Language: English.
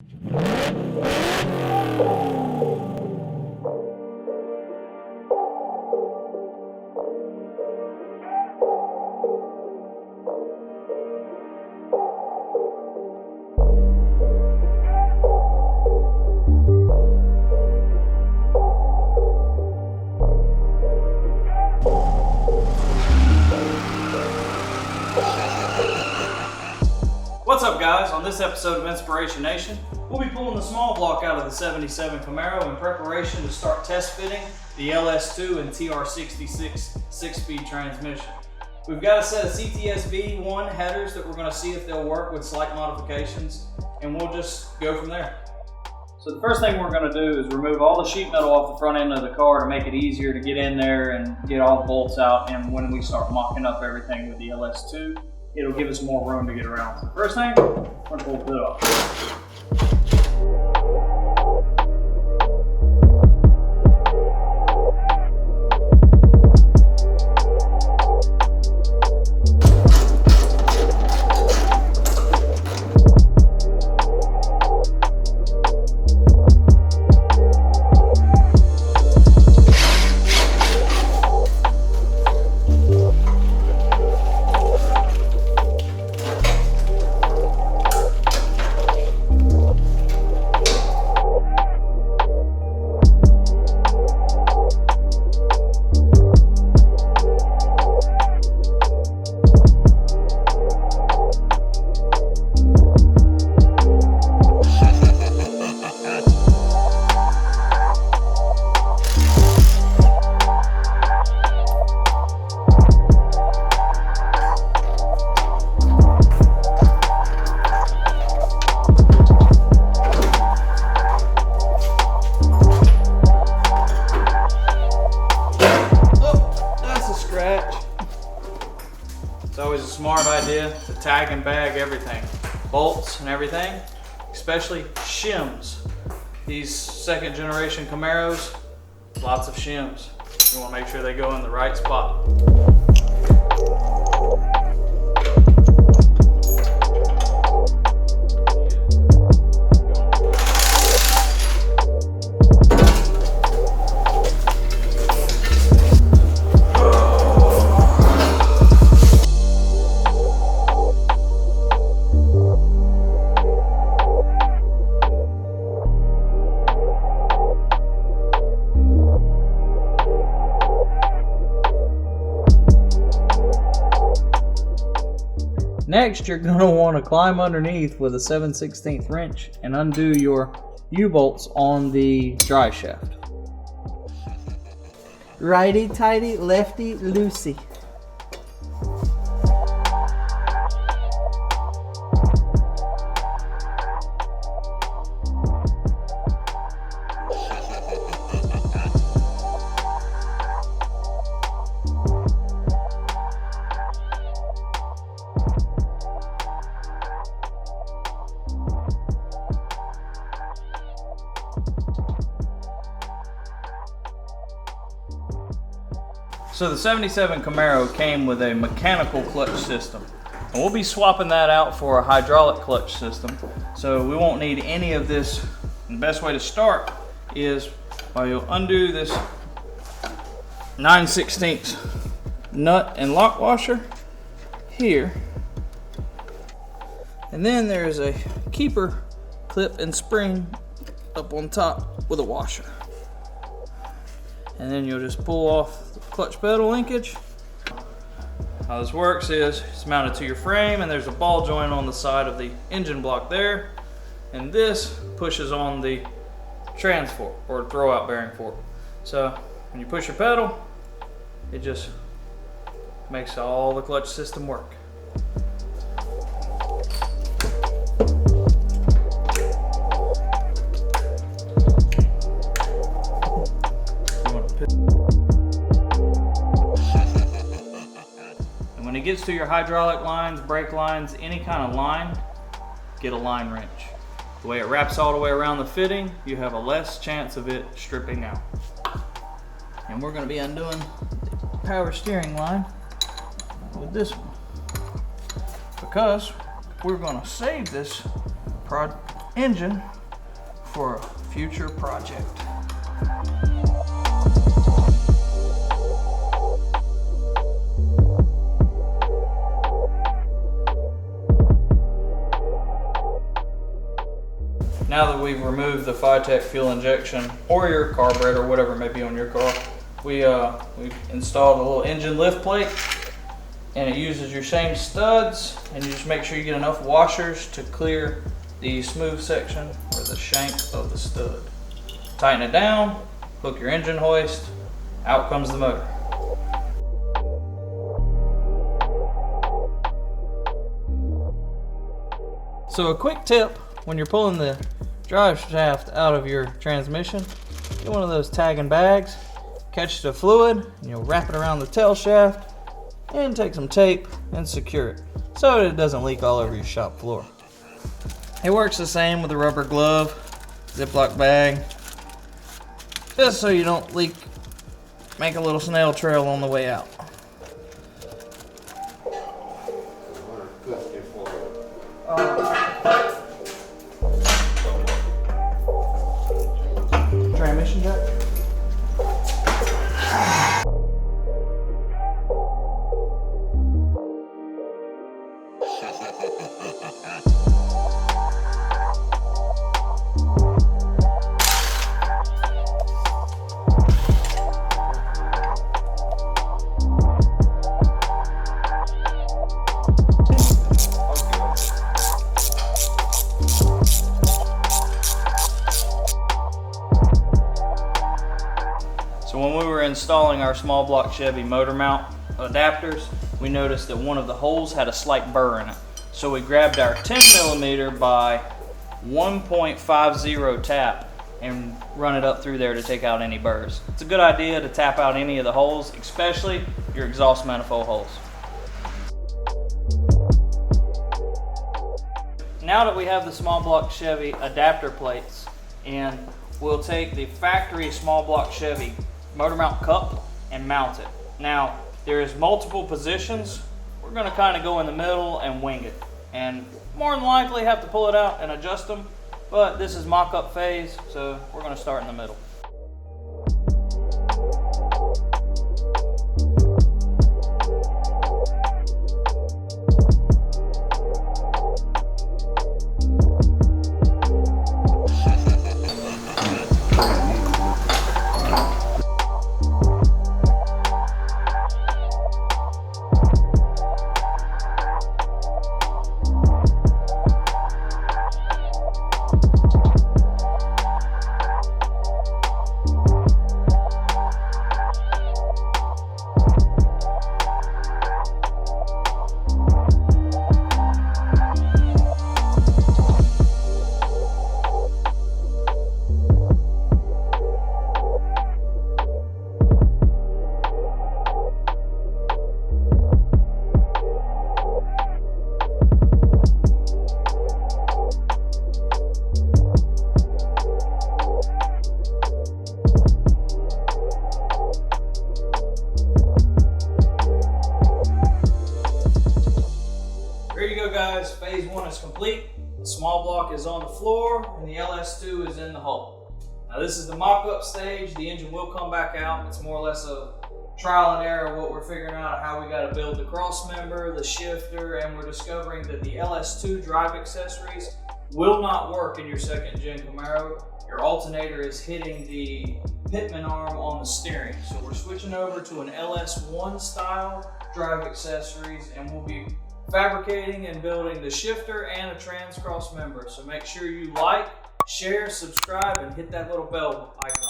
What's up guys? On this episode of Inspiration Nation, we'll be pulling the small block out of the 77 Camaro in preparation to start test fitting the LS2 and TR66 6-speed transmission. We've got a set of CTS-V1 headers that we're going to see if they'll work with slight modifications, and we'll just go from there. So the first thing we're going to do is remove all the sheet metal off the front end of the car to make it easier to get in there and get all the bolts out, and when we start mocking up everything with the LS2, it'll give us more room to get around. So first thing, we're going to pull the hood off. It's always a smart idea to tag and bag everything, bolts and everything, especially shims. These second generation Camaros, lots of shims. You want to make sure they go in the right spot. Next, you're going to want to climb underneath with a 7/16 wrench and undo your U-bolts on the drive shaft. Righty tighty, lefty loosey. So the 77 Camaro came with a mechanical clutch system, and we'll be swapping that out for a hydraulic clutch system, so we won't need any of this. And the best way to start is while you'll undo this 9/16 nut and lock washer here, and then there's a keeper clip and spring up on top with a washer, and then you'll just pull off clutch pedal linkage. How this works is it's mounted to your frame, and there's a ball joint on the side of the engine block there, and this pushes on the trans fork or throwout bearing fork. So when you push your pedal, it just makes all the clutch system work. When it gets to your hydraulic lines, brake lines, any kind of line, get a line wrench. The way it wraps all the way around the fitting, you have a less chance of it stripping out. And we're going to be undoing the power steering line with this one, because we're going to save this engine for a future project. Now that we've removed the Phytech fuel injection or your carburetor, whatever may be on your car, we've installed a little engine lift plate, and it uses your same studs, and you just make sure you get enough washers to clear the smooth section or the shank of the stud. Tighten it down, hook your engine hoist, out comes the motor. So a quick tip when you're pulling the drive shaft out of your transmission, get one of those tagging bags, catch the fluid, and you'll wrap it around the tail shaft and take some tape and secure it so that it doesn't leak all over your shop floor. It works the same with a rubber glove, Ziploc bag, just so you don't leak, make a little snail trail on the way out. Transmission jack? So when we were installing our small block Chevy motor mount adapters, we noticed that one of the holes had a slight burr in it. So we grabbed our 10mm by 1.50 tap and run it up through there to take out any burrs. It's a good idea to tap out any of the holes, especially your exhaust manifold holes. Now that we have the small block Chevy adapter plates, and we'll take the factory small block Chevy motor mount cup and mount it. Now, there is multiple positions. We're gonna kind of go in the middle and wing it, and more than likely have to pull it out and adjust them, but this is mock-up phase, so we're gonna start in the middle. Guys, phase one is complete. The small block is on the floor and the LS2 is in the hull. Now this is the mock-up stage. The engine will come back out. It's more or less a trial and error of what we're figuring out, how we got to build the cross member, the shifter, and we're discovering that the LS2 drive accessories will not work in your second gen Camaro. Your alternator is hitting the pitman arm on the steering. So we're switching over to an LS1 style drive accessories, and we'll be fabricating and building the shifter and a trans cross member. So make sure you like, share, subscribe, and hit that little bell icon.